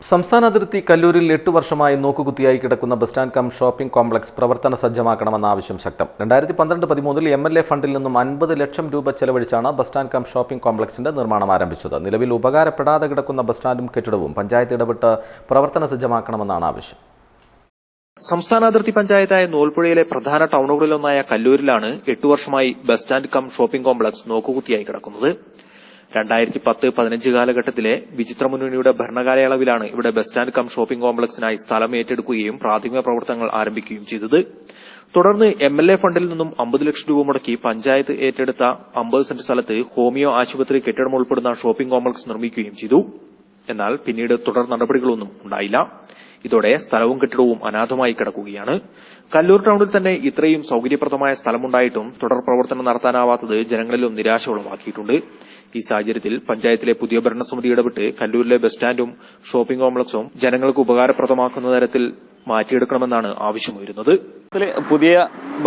സംസ്ഥാന അതിർത്തി കല്ലൂരിൽ 8 വർഷമായി നോക്കുകുത്തിയായി കിടക്കുന്ന bus stand cum shopping complex പ്രവർത്തന സജ്ജമാക്കണമെന്ന ആവശ്യം ശക്തം. 2012-13 MLA ഫണ്ടിൽ നിന്നും 50 ലക്ഷം രൂപ ചെലവഴിച്ചാണ് ബസ് സ്റ്റാൻഡ് കം ഷോപ്പിംഗ് കോംപ്ലക്സിന്റെ നിർമ്മാണം ആരംഭിച്ചത്. നിലവിൽ ഉപകാരപ്പെടാതെ കിടക്കുന്ന ബസ് സ്റ്റാൻഡും കെട്ടിടവും പഞ്ചായത്ത് ഇടപെട്ട് പ്രവർത്തന സജ്ജമാക്കണമെന്നാണ് ആവശ്യം. സംസ്ഥാന അതിർത്തി പഞ്ചായത്തായ നൂൽപ്പുഴയിലെ പ്രധാന ടൌണുകളിലൊന്നായ കല്ലൂരിലാണ് 8 വർഷമായി bus stand cum shopping complex നോക്കുകുത്തിയായി കിടക്കുന്നത്. 2010-15 കാലഘട്ടത്തിലെ വിചിത്ര മുന്നണിയുടെ ഭരണകാലയളവിലാണ് ഇവിടെ ബസ് സ്റ്റാൻഡ് കം ഷോപ്പിംഗ് കോംപ്ലക്സിനായി സ്ഥലം ഏറ്റെടുക്കുകയും പ്രാഥമിക പ്രവർത്തനങ്ങൾ ആരംഭിക്കുകയും ചെയ്തത്. തുടർന്ന് MLA ഫണ്ടിൽ നിന്നും 50 ലക്ഷം രൂപ മുടക്കി പഞ്ചായത്ത് ഏറ്റെടുത്ത 50 സെന്റ് സ്ഥലത്ത് ഹോമിയോ ആശുപത്രി കെട്ടിടം ഉൾപ്പെടുന്ന ഷോപ്പിംഗ് കോംപ്ലക്സ് നിർമ്മിക്കുകയും ചെയ്തു. എന്നാൽ പിന്നീട് തുടർ നടപടികളൊന്നും ഉണ്ടായില്ല. ഇതോടെ സ്ഥലവും കെട്ടിടവും അനാഥമായി കിടക്കുകയാണ്. കല്ലൂർ ടൌണിൽ തന്നെ ഇത്രയും സൌകര്യപ്രദമായ സ്ഥലമുണ്ടായിട്ടും തുടർ പ്രവർത്തനം നടത്താനാവാത്തത് ജനങ്ങളിലും നിരാശ ഉളവാക്കിയിട്ടുണ്ട്. ഈ സാഹചര്യത്തിൽ പഞ്ചായത്തിലെ പുതിയ ഭരണസമിതി ഇടപെട്ട് കല്ലൂരിലെ ബസ് സ്റ്റാൻഡും ഷോപ്പിംഗ് കോംപ്ലക്സും ജനങ്ങൾക്ക് ഉപകാരപ്രദമാക്കുന്ന തരത്തിൽ മാറ്റിയെടുക്കണമെന്നാണ് ആവശ്യമുയരുന്നത്. പുതിയ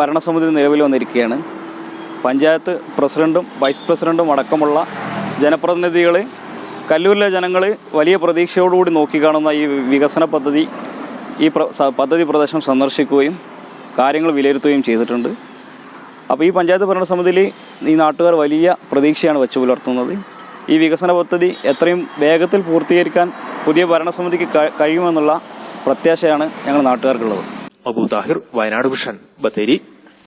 ഭരണസമിതി നിലവിൽ വന്നിരിക്കുകയാണ്. പഞ്ചായത്ത് പ്രസിഡന്റും വൈസ് പ്രസിഡന്റും അടക്കമുള്ള ജനപ്രതിനിധികൾ കല്ലൂരിലെ ജനങ്ങൾ വലിയ പ്രതീക്ഷയോടുകൂടി നോക്കിക്കാണുന്ന ഈ വികസന പദ്ധതി പദ്ധതി പ്രദേശം സന്ദർശിക്കുകയും കാര്യങ്ങൾ വിലയിരുത്തുകയും ചെയ്തിട്ടുണ്ട്. അപ്പോൾ ഈ പഞ്ചായത്ത് ഭരണസമിതിയിൽ ഈ നാട്ടുകാർ വലിയ പ്രതീക്ഷയാണ് വെച്ചു പുലർത്തുന്നത്. ഈ വികസന പദ്ധതി എത്രയും വേഗത്തിൽ പൂർത്തീകരിക്കാൻ പുതിയ ഭരണസമിതിക്ക് കഴിയുമെന്നുള്ള പ്രത്യാശയാണ് ഞങ്ങൾ നാട്ടുകാർക്കുള്ളത്. അബു താഹിർ, വയനാട് വിഷൻ, ബത്തേരി.